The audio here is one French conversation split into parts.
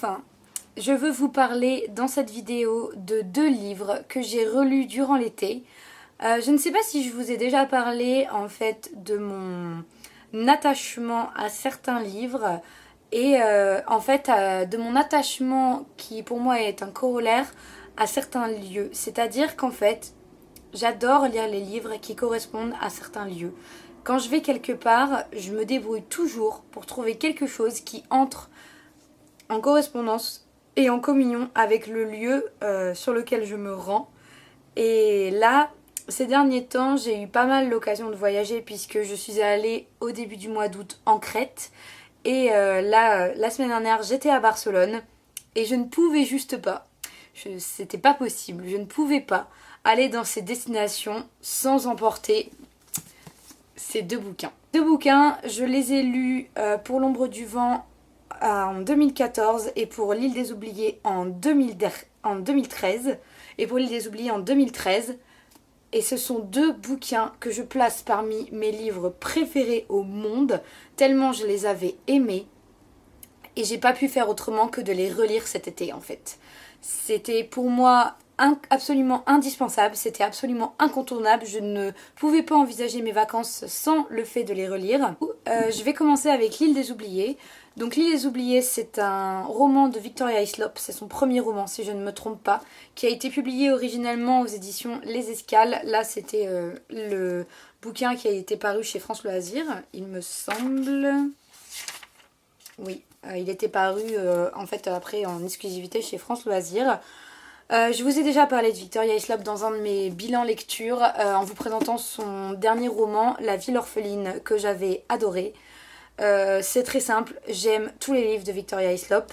Enfin, je veux vous parler dans cette vidéo de 2 livres que j'ai relus durant l'été. Je ne sais pas si je vous ai déjà parlé en fait de mon attachement à certains livres et en fait de mon attachement qui pour moi est un corollaire à certains lieux. C'est-à-dire qu'en fait j'adore lire les livres qui correspondent à certains lieux. Quand je vais quelque part, je me débrouille toujours pour trouver quelque chose qui entre en correspondance et en communion avec le lieu sur lequel je me rends. Et là, ces derniers temps, j'ai eu pas mal l'occasion de voyager puisque je suis allée au début du mois d'août en Crète. Et là, la semaine dernière, j'étais à Barcelone et je ne pouvais juste pas. C'était pas possible, je ne pouvais pas aller dans ces destinations sans emporter ces 2 bouquins. 2 bouquins, je les ai lus pour l'ombre du vent en 2014 et pour l'île des oubliés en 2013 et pour l'île des oubliés en 2013. Et ce sont 2 bouquins que je place parmi mes livres préférés au monde, tellement je les avais aimés. Et j'ai pas pu faire autrement que de les relire cet été en fait. C'était pour moi absolument indispensable, c'était absolument incontournable. Je ne pouvais pas envisager mes vacances sans le fait de les relire. Je vais commencer avec l'île des oubliés. Donc l'île des oubliés, c'est un roman de Victoria Hislop, c'est son premier roman si je ne me trompe pas, qui a été publié originellement aux éditions Les Escales. Là c'était le bouquin qui a été paru chez France Loisirs, il me semble. Oui, il était paru en fait après en exclusivité chez France Loisirs. Je vous ai déjà parlé de Victoria Hislop dans un de mes bilans lecture en vous présentant son dernier roman, La ville orpheline, que j'avais adoré. C'est très simple, j'aime tous les livres de Victoria Hislop.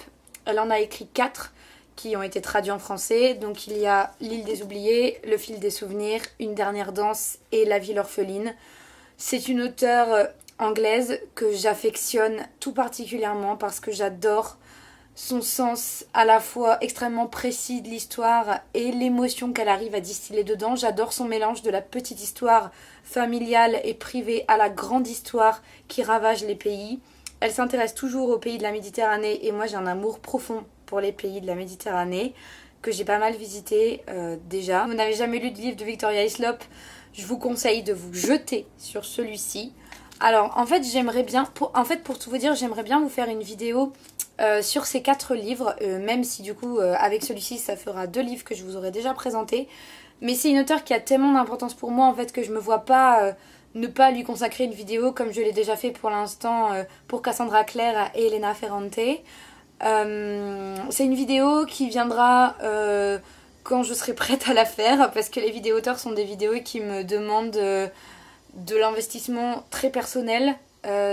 Elle en a écrit 4 qui ont été traduits en français. Donc il y a L'île des oubliés, Le fil des souvenirs, Une dernière danse et La ville orpheline. C'est une auteure anglaise que j'affectionne tout particulièrement parce que j'adore son sens à la fois extrêmement précis de l'histoire et l'émotion qu'elle arrive à distiller dedans. J'adore son mélange de la petite histoire familiale et privée à la grande histoire qui ravage les pays. Elle s'intéresse toujours aux pays de la Méditerranée et moi j'ai un amour profond pour les pays de la Méditerranée que j'ai pas mal visité déjà. Si vous n'avez jamais lu de livre de Victoria Hislop, je vous conseille de vous jeter sur celui-ci. Alors en fait j'aimerais bien, pour tout vous dire, j'aimerais bien vous faire une vidéo sur ces 4 livres, même si du coup avec celui-ci ça fera 2 livres que je vous aurais déjà présentés. Mais c'est une auteure qui a tellement d'importance pour moi en fait que je me vois pas ne pas lui consacrer une vidéo comme je l'ai déjà fait pour l'instant pour Cassandra Clare et Elena Ferrante. C'est une vidéo qui viendra quand je serai prête à la faire parce que les vidéos auteurs sont des vidéos qui me demandent de l'investissement très personnel.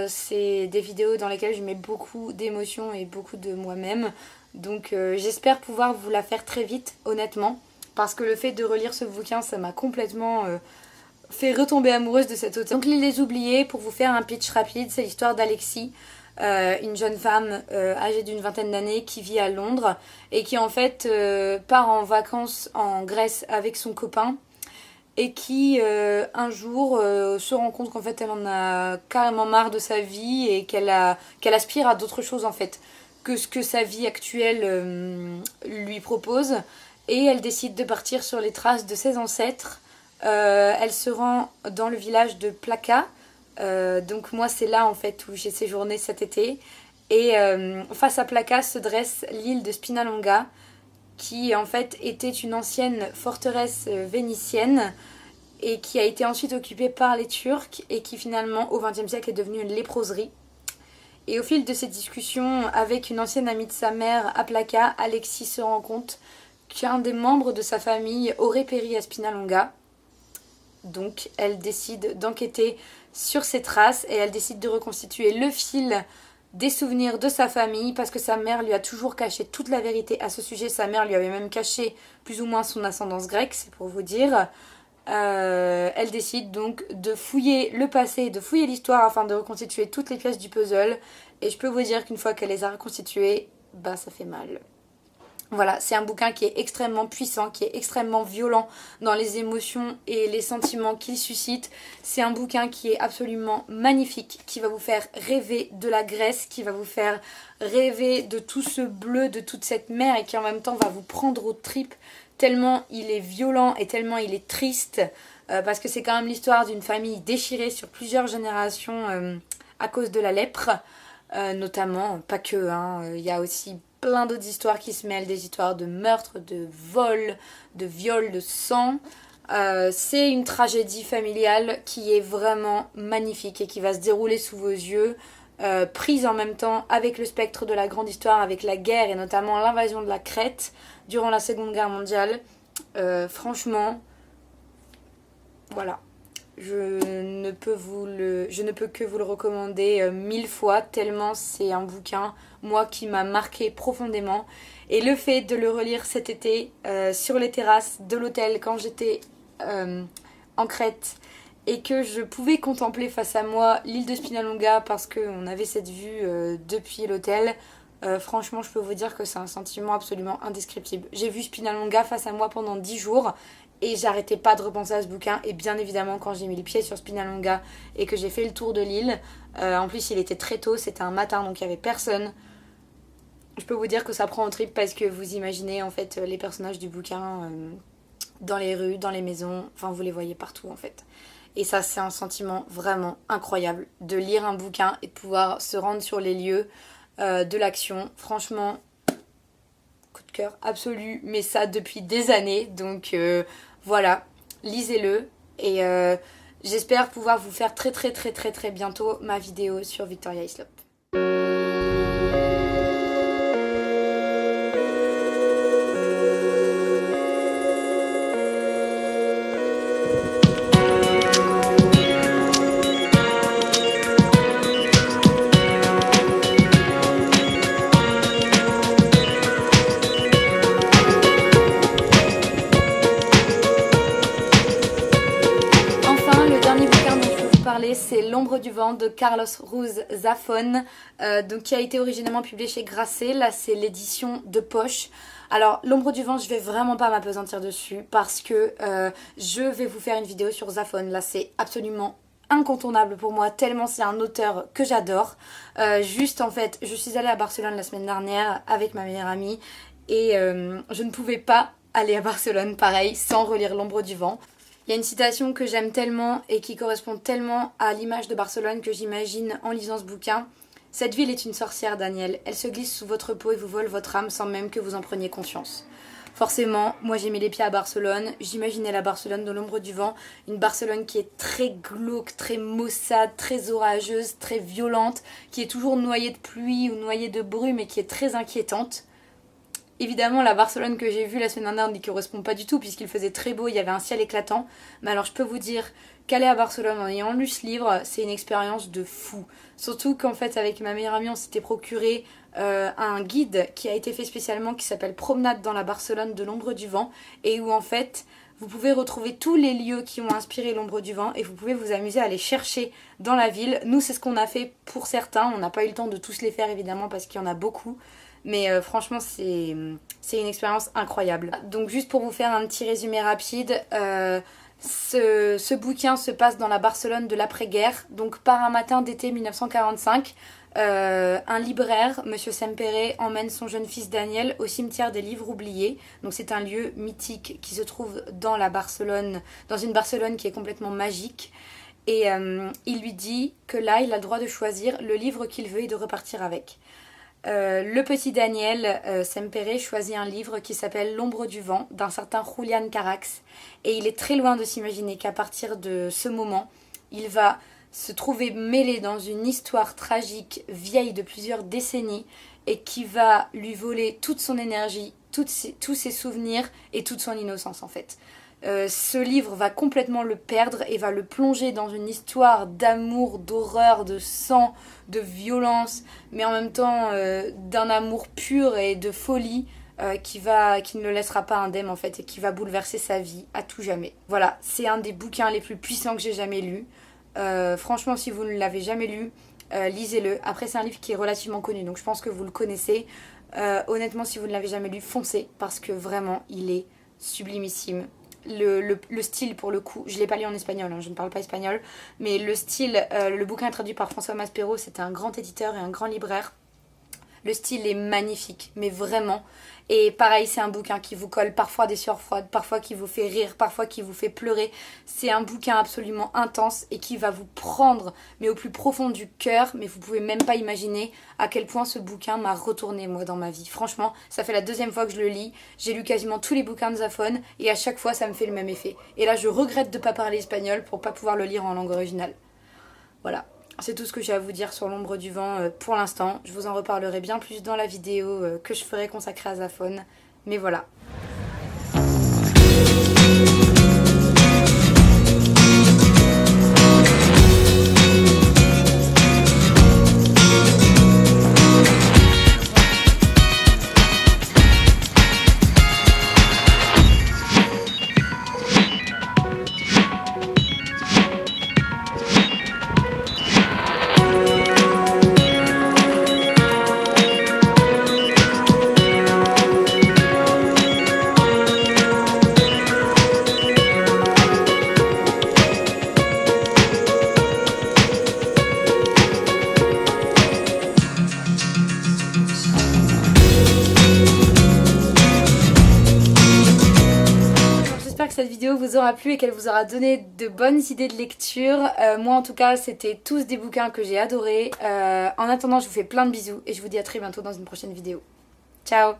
C'est des vidéos dans lesquelles je mets beaucoup d'émotions et beaucoup de moi-même. Donc j'espère pouvoir vous la faire très vite, honnêtement. Parce que le fait de relire ce bouquin, ça m'a complètement fait retomber amoureuse de cet auteur. Donc L'île des oubliés, pour vous faire un pitch rapide, c'est l'histoire d'Alexis. Une jeune femme âgée d'une vingtaine d'années qui vit à Londres et qui en fait part en vacances en Grèce avec son copain. Et qui un jour se rend compte qu'en fait elle en a carrément marre de sa vie et qu'elle aspire à d'autres choses en fait que ce que sa vie actuelle lui propose. Et elle décide de partir sur les traces de ses ancêtres. Elle se rend dans le village de Plaka. Donc moi c'est là en fait où j'ai séjourné cet été. Et face à Plaka se dresse l'île de Spinalonga, qui en fait était une ancienne forteresse vénitienne et qui a été ensuite occupée par les Turcs et qui finalement au XXe siècle est devenue une léproserie. Et au fil de ces discussions avec une ancienne amie de sa mère à Plaka, Alexis se rend compte qu'un des membres de sa famille aurait péri à Spinalonga. Donc elle décide d'enquêter sur ses traces et elle décide de reconstituer le fil des souvenirs de sa famille parce que sa mère lui a toujours caché toute la vérité à ce sujet. Sa mère lui avait même caché plus ou moins son ascendance grecque, c'est pour vous dire. Elle décide donc de fouiller le passé, de fouiller l'histoire afin de reconstituer toutes les pièces du puzzle. Et je peux vous dire qu'une fois qu'elle les a reconstituées, bah ça fait mal. Voilà, c'est un bouquin qui est extrêmement puissant, qui est extrêmement violent dans les émotions et les sentiments qu'il suscite. C'est un bouquin qui est absolument magnifique, qui va vous faire rêver de la Grèce, qui va vous faire rêver de tout ce bleu, de toute cette mer et qui en même temps va vous prendre aux tripes tellement il est violent et tellement il est triste parce que c'est quand même l'histoire d'une famille déchirée sur plusieurs générations à cause de la lèpre. Notamment, pas que, hein, il y a aussi plein d'autres histoires qui se mêlent, des histoires de meurtre, de vol, de viol, de sang. C'est une tragédie familiale qui est vraiment magnifique et qui va se dérouler sous vos yeux, prise en même temps avec le spectre de la grande histoire, avec la guerre et notamment l'invasion de la Crète durant la Seconde Guerre mondiale. Franchement, voilà. Je ne peux que vous le recommander 1000 fois, tellement c'est un bouquin, moi, qui m'a marqué profondément. Et le fait de le relire cet été sur les terrasses de l'hôtel quand j'étais en Crète et que je pouvais contempler face à moi l'île de Spinalonga parce qu'on avait cette vue depuis l'hôtel, franchement, je peux vous dire que c'est un sentiment absolument indescriptible. J'ai vu Spinalonga face à moi pendant 10 jours et j'arrêtais pas de repenser à ce bouquin. Et bien évidemment, quand j'ai mis les pieds sur Spinalonga et que j'ai fait le tour de l'île, en plus il était très tôt, c'était un matin donc il n'y avait personne. Je peux vous dire que ça prend au trip parce que vous imaginez en fait les personnages du bouquin dans les rues, dans les maisons, enfin vous les voyez partout en fait. Et ça c'est un sentiment vraiment incroyable de lire un bouquin et de pouvoir se rendre sur les lieux de l'action. Franchement, coup de cœur absolu, mais ça depuis des années. Donc voilà, lisez-le et j'espère pouvoir vous faire très bientôt ma vidéo sur Victoria Hislop. C'est L'ombre du vent de Carlos Ruiz Zafón, donc qui a été originellement publié chez Grasset. Là c'est l'édition de poche. Alors L'ombre du vent, je vais vraiment pas m'apesantir dessus parce que je vais vous faire une vidéo sur Zafón. Là c'est absolument incontournable pour moi tellement c'est un auteur que j'adore. Juste en fait, je suis allée à Barcelone la semaine dernière avec ma meilleure amie et je ne pouvais pas aller à Barcelone pareil sans relire L'ombre du vent. Il y a une citation que j'aime tellement et qui correspond tellement à l'image de Barcelone que j'imagine en lisant ce bouquin. Cette ville est une sorcière, Daniel. Elle se glisse sous votre peau et vous vole votre âme sans même que vous en preniez conscience. Forcément, moi j'ai mis les pieds à Barcelone. J'imaginais la Barcelone de L'ombre du vent. Une Barcelone qui est très glauque, très maussade, très orageuse, très violente, qui est toujours noyée de pluie ou noyée de brume et qui est très inquiétante. Évidemment, la Barcelone que j'ai vue la semaine dernière n'y correspond pas du tout puisqu'il faisait très beau, il y avait un ciel éclatant. Mais alors je peux vous dire qu'aller à Barcelone en ayant lu ce livre, c'est une expérience de fou. Surtout qu'en fait avec ma meilleure amie on s'était procuré un guide qui a été fait spécialement qui s'appelle Promenade dans la Barcelone de l'ombre du vent et où en fait vous pouvez retrouver tous les lieux qui ont inspiré L'ombre du vent et vous pouvez vous amuser à les chercher dans la ville. Nous c'est ce qu'on a fait pour certains, on n'a pas eu le temps de tous les faire évidemment parce qu'il y en a beaucoup. Mais franchement c'est une expérience incroyable. Donc juste pour vous faire un petit résumé rapide, ce bouquin se passe dans la Barcelone de l'après-guerre. Donc par un matin d'été 1945, un libraire, Monsieur Sempere, emmène son jeune fils Daniel au cimetière des livres oubliés. Donc c'est un lieu mythique qui se trouve dans la Barcelone, dans une Barcelone qui est complètement magique. Et il lui dit que là il a le droit de choisir le livre qu'il veut et de repartir avec. Le petit Daniel Sempere choisit un livre qui s'appelle L'ombre du vent d'un certain Julián Carax et il est très loin de s'imaginer qu'à partir de ce moment il va se trouver mêlé dans une histoire tragique vieille de plusieurs décennies et qui va lui voler toute son énergie, tous ses souvenirs et toute son innocence en fait. Ce livre va complètement le perdre et va le plonger dans une histoire d'amour, d'horreur, de sang, de violence, mais en même temps d'un amour pur et de folie qui ne le laissera pas indemne en fait et qui va bouleverser sa vie à tout jamais. Voilà, c'est un des bouquins les plus puissants que j'ai jamais lu. Franchement, si vous ne l'avez jamais lu, lisez-le. Après, c'est un livre qui est relativement connu, donc je pense que vous le connaissez. Honnêtement, si vous ne l'avez jamais lu, foncez parce que vraiment, il est sublimissime. Le style, pour le coup, je ne l'ai pas lu en espagnol, hein, je ne parle pas espagnol, mais le style, le bouquin est traduit par François Maspero, c'était un grand éditeur et un grand libraire. Le style est magnifique, mais vraiment. Et pareil, c'est un bouquin qui vous colle parfois des sueurs froides, parfois qui vous fait rire, parfois qui vous fait pleurer. C'est un bouquin absolument intense et qui va vous prendre, mais au plus profond du cœur. Mais vous pouvez même pas imaginer à quel point ce bouquin m'a retourné, moi, dans ma vie. Franchement, ça fait la deuxième fois que je le lis. J'ai lu quasiment tous les bouquins de Zafón et à chaque fois, ça me fait le même effet. Et là, je regrette de ne pas parler espagnol pour pas pouvoir le lire en langue originale. Voilà. C'est tout ce que j'ai à vous dire sur l'ombre du vent pour l'instant. Je vous en reparlerai bien plus dans la vidéo que je ferai consacrée à Zafón. Mais voilà. J'espère que cette vidéo vous aura plu et qu'elle vous aura donné de bonnes idées de lecture. Moi en tout cas, c'était tous des bouquins que j'ai adorés. En attendant, je vous fais plein de bisous et je vous dis à très bientôt dans une prochaine vidéo. Ciao!